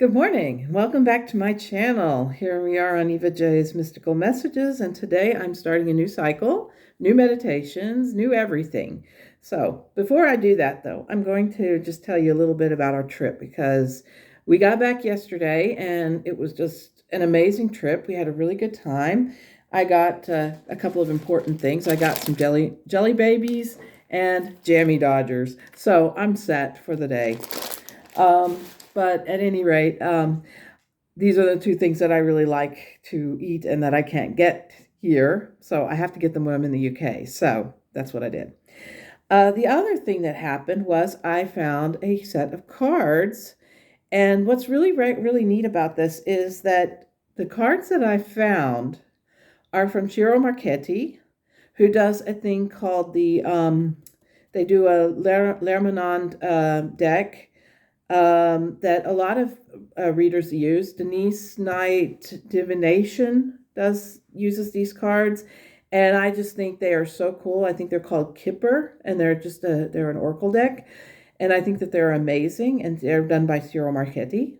Good morning. Welcome back to my channel. Here we are on Eva J's Mystical Messages, and today I'm starting a new cycle, new meditations, new everything. So before I do that, though, I'm going to just tell you a little bit about our trip because we got back yesterday and it was just an amazing trip. We had a really good time. I got a couple of important things. I got some jelly babies and jammy Dodgers. So I'm set for the day. But at any rate, these are the two things that I really like to eat and that I can't get here. So I have to get them when I'm in the UK. So that's what I did. The other thing that happened was I found a set of cards. And what's really neat about this is that the cards that I found are from Ciro Marchetti, who does a thing called they do a Lermonand deck that a lot of readers use. Denise Knight Divination uses these cards, and I just think they are so cool. I think they're called Kipper, and they're an oracle deck, and I think that they're amazing, and they're done by Ciro Marchetti.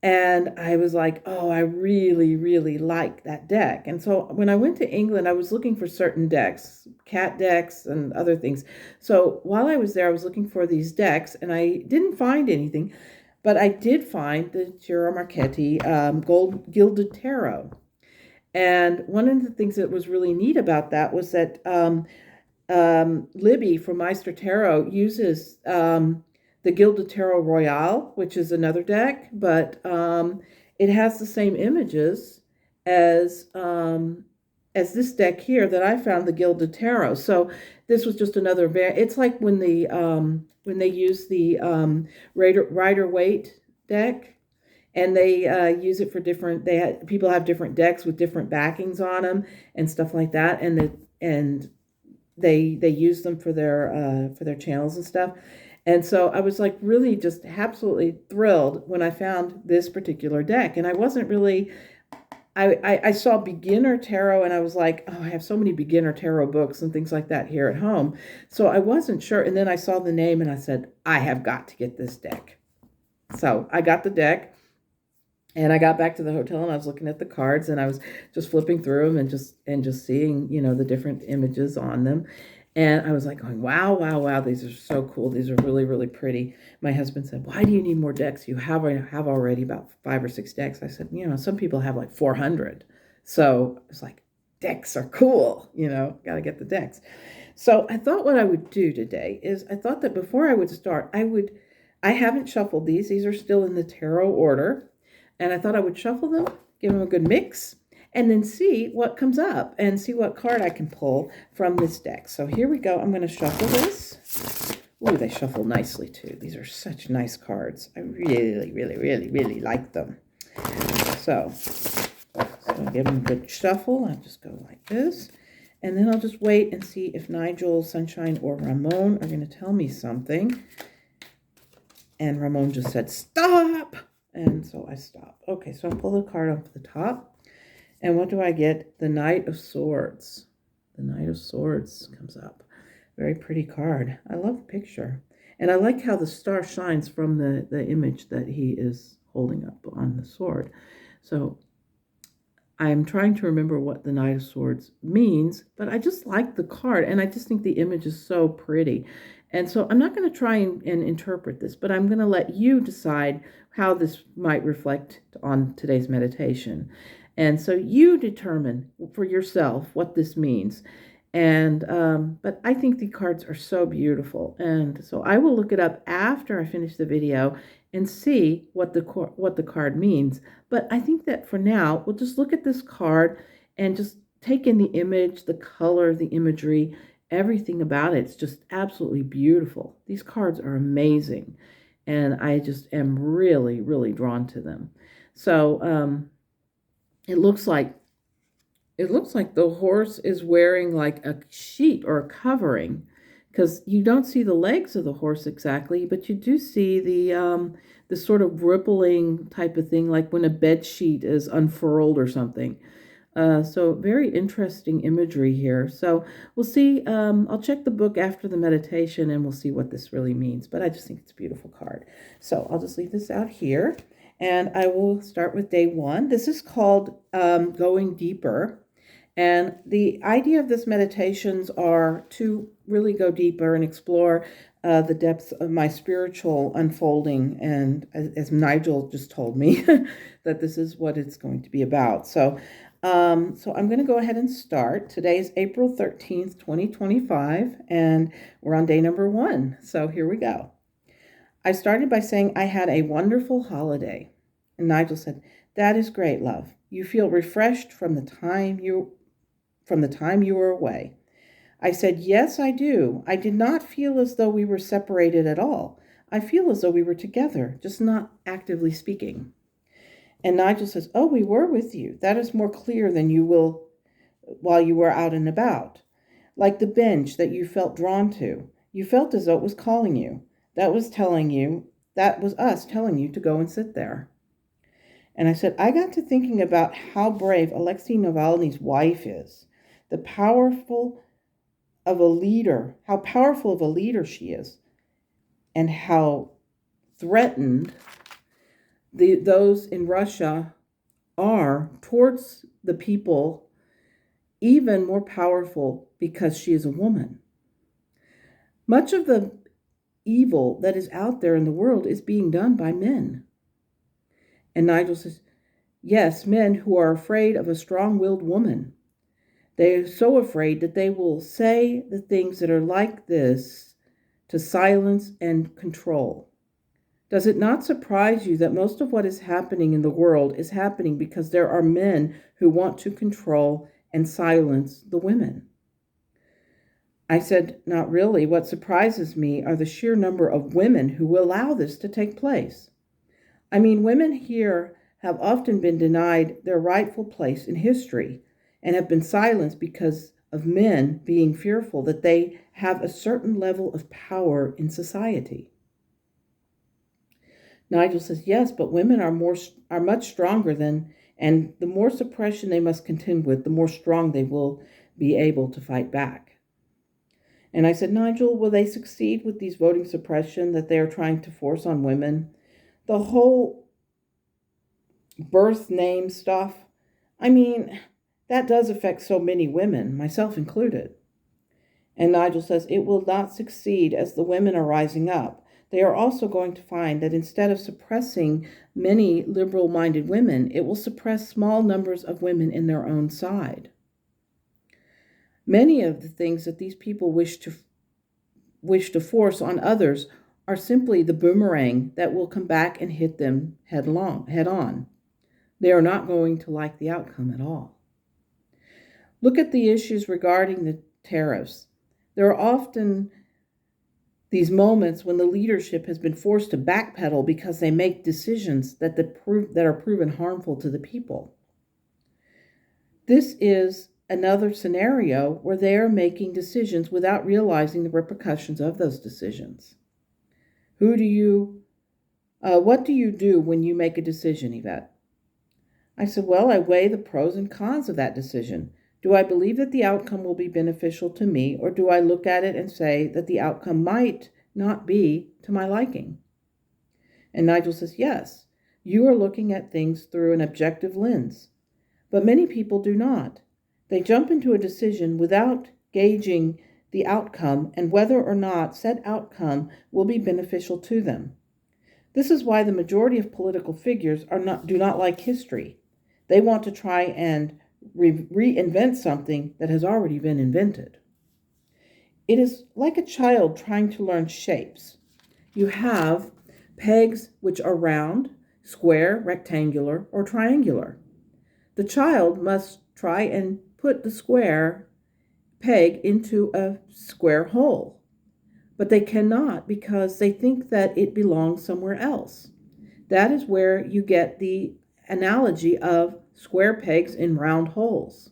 And I was like, oh, I really like that deck. And so when I went to England, I was looking for certain decks, cat decks and other things. So while I was there, I was looking for these decks and I didn't find anything, but I did find the Ciro Marchetti Gold Gilded Tarot. And one of the things that was really neat about that was that Libby from Meister Tarot uses the Gilded Tarot Royale, which is another deck, but it has the same images as this deck here that I found, the Gilded Tarot. So this was just another. It's like when they use the Rider-Waite deck, and they use it for different. People have different decks with different backings on them and stuff like that, and they use them for their channels and stuff. And so I was like really just absolutely thrilled when I found this particular deck. And I wasn't really, I saw beginner tarot and I was like, oh, I have so many beginner tarot books and things like that here at home. So I wasn't sure. And then I saw the name and I said, I have got to get this deck. So I got the deck and I got back to the hotel and I was looking at the cards and I was just flipping through them and just seeing, the different images on them. And I was like going, wow, these are so cool. These are really pretty. My husband said, why do you need more decks? You have already about 5 or 6 decks. I said, some people have like 400. So it's like, decks are cool, got to get the decks. So I thought what I would do today is I thought that before I would start, I haven't shuffled these. These are still in the tarot order. And I thought I would shuffle them, give them a good mix, and then see what comes up and see what card I can pull from this deck. So here we go. I'm going to shuffle this. Ooh, they shuffle nicely too. These are such nice cards. I really like them. So I'll give them a good shuffle. I'll just go like this. And then I'll just wait and see if Nigel, Sunshine, or Ramon are going to tell me something. And Ramon just said, stop! And so I stop. Okay, so I'll pull the card off the top. And what do I get? The Knight of Swords. The Knight of Swords comes up. Very pretty card. I love the picture. And I like how the star shines from the image that he is holding up on the sword. So I'm trying to remember what the Knight of Swords means, but I just like the card. And I just think the image is so pretty. And so I'm not going to try and interpret this, but I'm going to let you decide how this might reflect on today's meditation. And so you determine for yourself what this means. And but I think the cards are so beautiful. And so I will look it up after I finish the video and see what the card means. But I think that for now, we'll just look at this card and just take in the image, the color, the imagery, everything about it. It's just absolutely beautiful. These cards are amazing. And I just am really drawn to them. So it looks like the horse is wearing like a sheet or a covering, because you don't see the legs of the horse exactly, but you do see the sort of rippling type of thing, like when a bed sheet is unfurled or something. So very interesting imagery here. So we'll see. I'll check the book after the meditation and we'll see what this really means. But I just think it's a beautiful card. So I'll just leave this out here. And I will start with day one. This is called Going Deeper. And the idea of this meditations are to really go deeper and explore the depths of my spiritual unfolding. And as Nigel just told me, that this is what it's going to be about. So I'm going to go ahead and start. Today is April 13th, 2025, and we're on day number one. So here we go. I started by saying I had a wonderful holiday. And Nigel said, "That is great, love. You feel refreshed from the time you were away." I said, "Yes, I do. I did not feel as though we were separated at all. I feel as though we were together, just not actively speaking." And Nigel says, "Oh, we were with you. That is more clear than you will while you were out and about. Like the bench that you felt drawn to. You felt as though it was calling you. That was us telling you to go and sit there." And I said, "I got to thinking about how brave Alexei Navalny's wife is, how powerful of a leader she is, and how threatened those in Russia are towards the people, even more powerful because she is a woman. Much of the evil that is out there in the world is being done by men." And Nigel says, "Yes, men who are afraid of a strong-willed woman. They are so afraid that they will say the things that are like this to silence and control. Does it not surprise you that most of what is happening in the world is happening because there are men who want to control and silence the women?" I said, "Not really. What surprises me are the sheer number of women who will allow this to take place. I mean, women here have often been denied their rightful place in history and have been silenced because of men being fearful that they have a certain level of power in society." Nigel says, "Yes, but women are much stronger than, and the more suppression they must contend with, the more strong they will be able to fight back." And I said, "Nigel, will they succeed with these voting suppression that they are trying to force on women? The whole birth name stuff, I mean, that does affect so many women, myself included." And Nigel says, "It will not succeed as the women are rising up. They are also going to find that instead of suppressing many liberal-minded women, it will suppress small numbers of women in their own side. Many of the things that these people wish to force on others are simply the boomerang that will come back and hit them head on. They are not going to like the outcome at all. Look at the issues regarding the tariffs. There are often these moments when the leadership has been forced to backpedal because they make decisions that are proven harmful to the people. This is another scenario where they are making decisions without realizing the repercussions of those decisions. What do you do when you make a decision, Yvette?" I said, "Well, I weigh the pros and cons of that decision. Do I believe that the outcome will be beneficial to me, or do I look at it and say that the outcome might not be to my liking?" And Nigel says, "Yes, you are looking at things through an objective lens. But many people do not. They jump into a decision without gauging the outcome and whether or not said outcome will be beneficial to them. This is why the majority of political figures do not like history. They want to try and reinvent something that has already been invented. It is like a child trying to learn shapes. You have pegs which are round, square, rectangular, or triangular. The child must try and put the square peg into a square hole, but they cannot because they think that it belongs somewhere else. That is where you get the analogy of square pegs in round holes.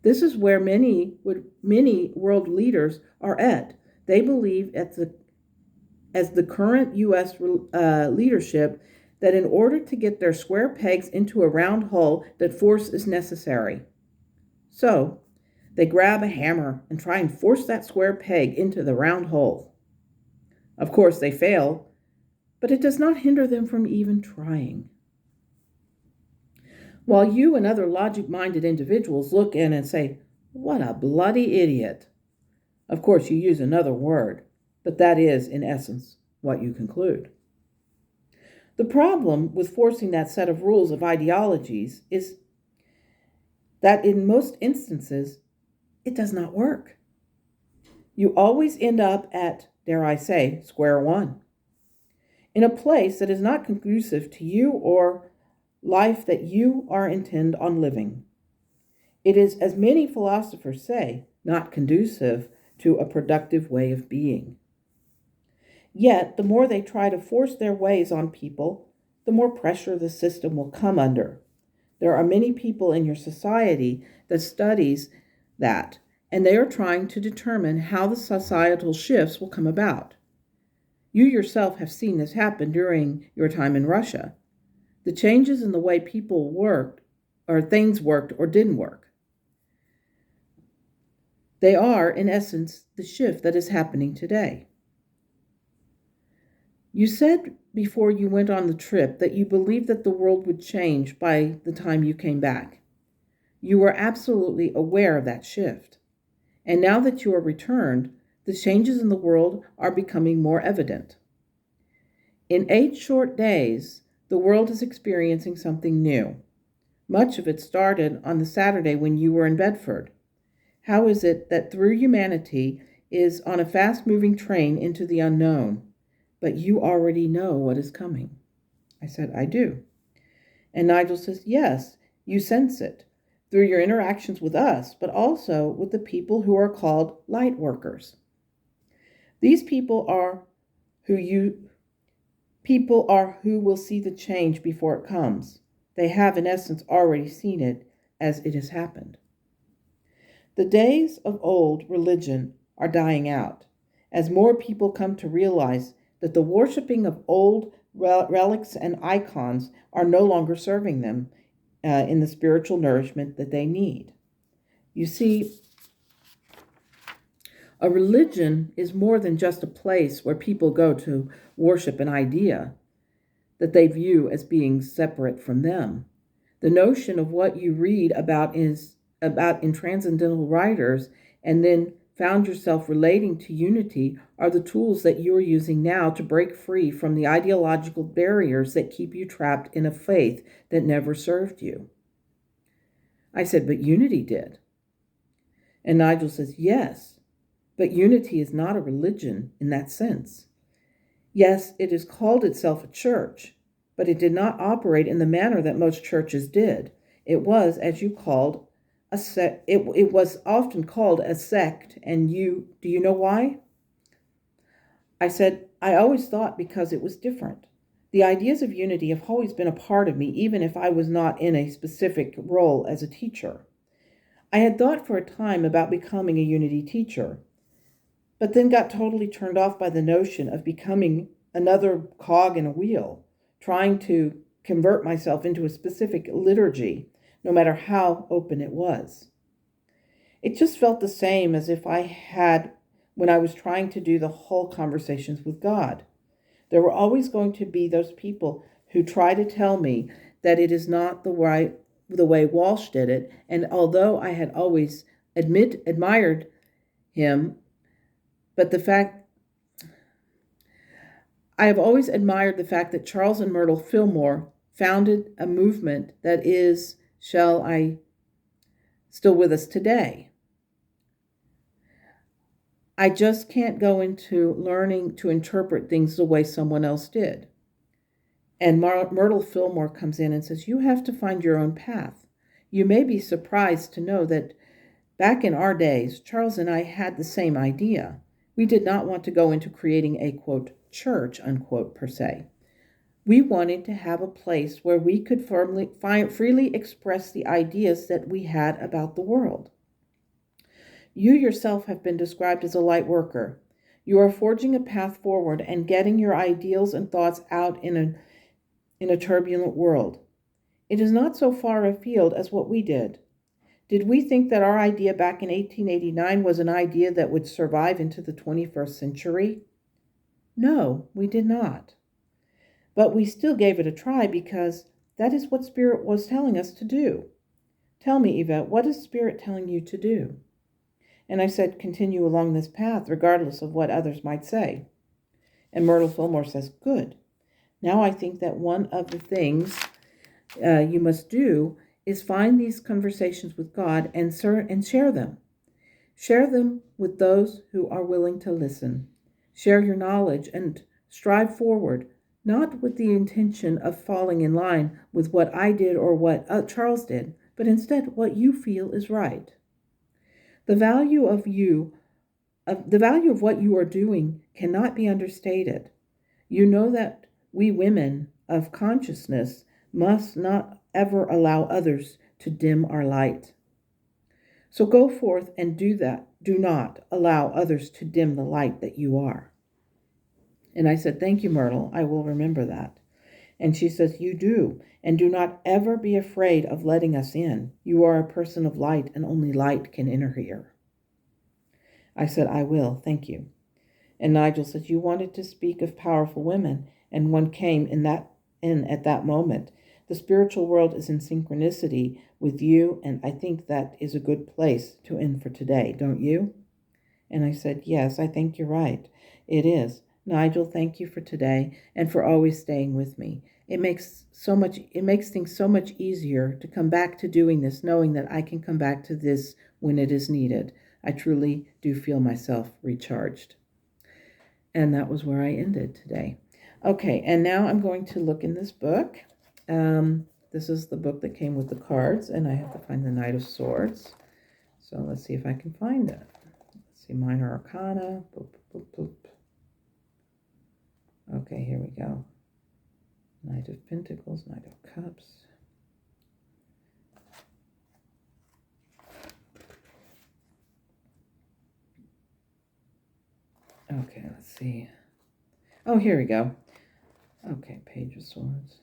This is where many world leaders are at. They believe as the current U.S. leadership that in order to get their square pegs into a round hole, that force is necessary. So they grab a hammer and try and force that square peg into the round hole. Of course, they fail but it does not hinder them from even trying. While you and other logic-minded individuals look in and say, "What a bloody idiot." Of course, you use another word, but that is, in essence, what you conclude. The problem with forcing that set of rules of ideologies is that in most instances, it does not work. You always end up at, dare I say, square one, in a place that is not conducive to you or life that you are intent on living. It is, as many philosophers say, not conducive to a productive way of being. Yet, the more they try to force their ways on people, the more pressure the system will come under. There are many people in your society that studies that, and they are trying to determine how the societal shifts will come about. You yourself have seen this happen during your time in Russia. The changes in the way people worked, or things worked or didn't work. They are, in essence, the shift that is happening today. You said before you went on the trip that you believed that the world would change by the time you came back. You were absolutely aware of that shift. And now that you are returned, the changes in the world are becoming more evident. In 8 short days, the world is experiencing something new. Much of it started on the Saturday when you were in Bedford. How is it that through humanity is on a fast-moving train into the unknown, but you already know what is coming? I said, I do. And Nigel says, yes, you sense it through your interactions with us, but also with the people who are called light workers. These people are who will see the change before it comes. They have, in essence, already seen it as it has happened. The days of old religion are dying out as more people come to realize that the worshiping of old relics and icons are no longer serving them in the spiritual nourishment that they need. You see, a religion is more than just a place where people go to worship an idea that they view as being separate from them. The notion of what you read about in transcendental writers and then found yourself relating to unity are the tools that you are using now to break free from the ideological barriers that keep you trapped in a faith that never served you. I said, but unity did. And Nigel says, yes, but unity is not a religion in that sense. Yes, it has called itself a church, but it did not operate in the manner that most churches did. It was, as you called, it was often called a sect, and do you know why? I said, I always thought because it was different. The ideas of unity have always been a part of me, even if I was not in a specific role as a teacher. I had thought for a time about becoming a unity teacher, but then got totally turned off by the notion of becoming another cog in a wheel, trying to convert myself into a specific liturgy, no matter how open it was. It just felt the same as if I had when I was trying to do the whole conversations with God. There were always going to be those people who try to tell me that it is not the way Walsh did it, and although I had always admired him, but I have always admired the fact that Charles and Myrtle Fillmore founded a movement that is, still with us today. I just can't go into learning to interpret things the way someone else did. And Myrtle Fillmore comes in and says, you have to find your own path. You may be surprised to know that back in our days, Charles and I had the same idea. We did not want to go into creating a, quote, church, unquote, per se. We wanted to have a place where we could freely express the ideas that we had about the world. You yourself have been described as a light worker. You are forging a path forward and getting your ideals and thoughts out in a turbulent world. It is not so far afield as what we did. Did we think that our idea back in 1889 was an idea that would survive into the 21st century? No, we did not. But we still gave it a try because that is what Spirit was telling us to do. Tell me, Yvette, what is Spirit telling you to do? And I said, continue along this path regardless of what others might say. And Myrtle Fillmore says, good. Now I think that one of the things you must do is find these conversations with God and share them. Share them with those who are willing to listen. Share your knowledge and strive forward, not with the intention of falling in line with what I did or what Charles did, but instead what you feel is right. The value of what you are doing cannot be understated. You know that we women of consciousness must not ever allow others to dim our light. So go forth and do that. Do not allow others to dim the light that you are. And I said, thank you, Myrtle. I will remember that. And she says, you do. And do not ever be afraid of letting us in. You are a person of light, and only light can enter here. I said, I will. Thank you. And Nigel says, you wanted to speak of powerful women, and one came in at that moment. The spiritual world is in synchronicity with you, and I think that is a good place to end for today, don't you? And I said, yes, I think you're right. It is. Nigel, thank you for today and for always staying with me. It makes things so much easier to come back to doing this, knowing that I can come back to this when it is needed. I truly do feel myself recharged. And that was where I ended today. Okay, and now I'm going to look in this book. This is the book that came with the cards, and I have to find the Knight of Swords. So let's see if I can find it. Let's see, Minor Arcana. Boop, boop, boop. Okay, here we go. Knight of Pentacles, Knight of Cups. Okay, let's see. Oh, here we go. Okay, Page of Swords.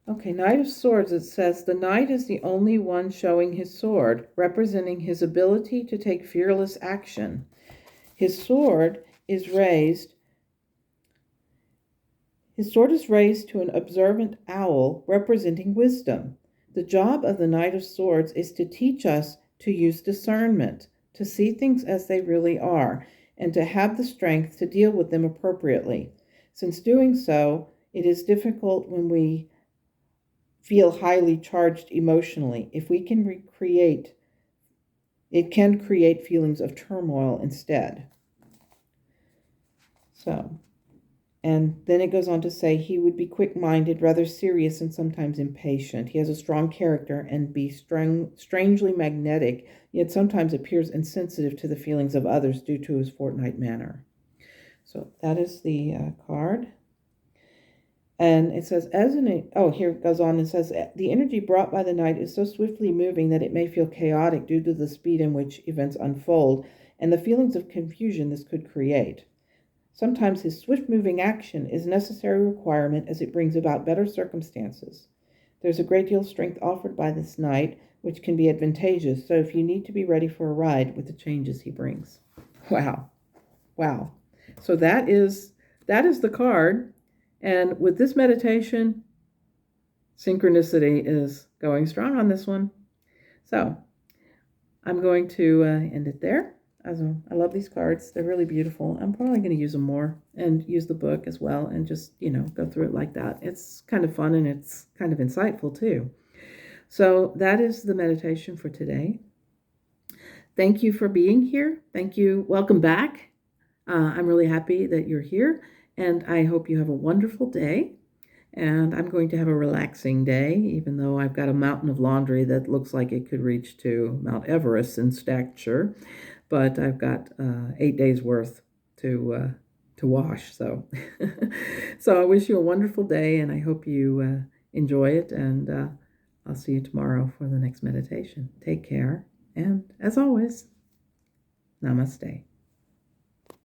Okay, Knight of Swords, it says, the knight is the only one showing his sword, representing his ability to take fearless action. His sword is raised to an observant owl, representing wisdom. The job of the Knight of Swords is to teach us to use discernment, to see things as they really are, and to have the strength to deal with them appropriately. Since doing so, it is difficult when we feel highly charged emotionally. If we can recreate, it can create feelings of turmoil instead. So, and then it goes on to say he would be quick-minded, rather serious, and sometimes impatient. He has a strong character and be strangely magnetic, yet sometimes appears insensitive to the feelings of others due to his fortnight manner. So that is the card. And it says, here it goes on and says, the energy brought by the knight is so swiftly moving that it may feel chaotic due to the speed in which events unfold and the feelings of confusion this could create. Sometimes his swift-moving action is a necessary requirement as it brings about better circumstances. There's a great deal of strength offered by this knight, which can be advantageous, so if you need to be ready for a ride with the changes he brings. Wow. So that is the card. And with this meditation, synchronicity is going strong on this one. So I'm going to end it there. I love these cards. They're really beautiful. I'm probably going to use them more and use the book as well and just, go through it like that. It's kind of fun and it's kind of insightful too. So that is the meditation for today. Thank you for being here. Thank you. Welcome back. I'm really happy that you're here. And I hope you have a wonderful day. And I'm going to have a relaxing day, even though I've got a mountain of laundry that looks like it could reach to Mount Everest in stature. But I've got 8 days worth to wash. So, so I wish you a wonderful day, and I hope you enjoy it. And I'll see you tomorrow for the next meditation. Take care. And as always, namaste.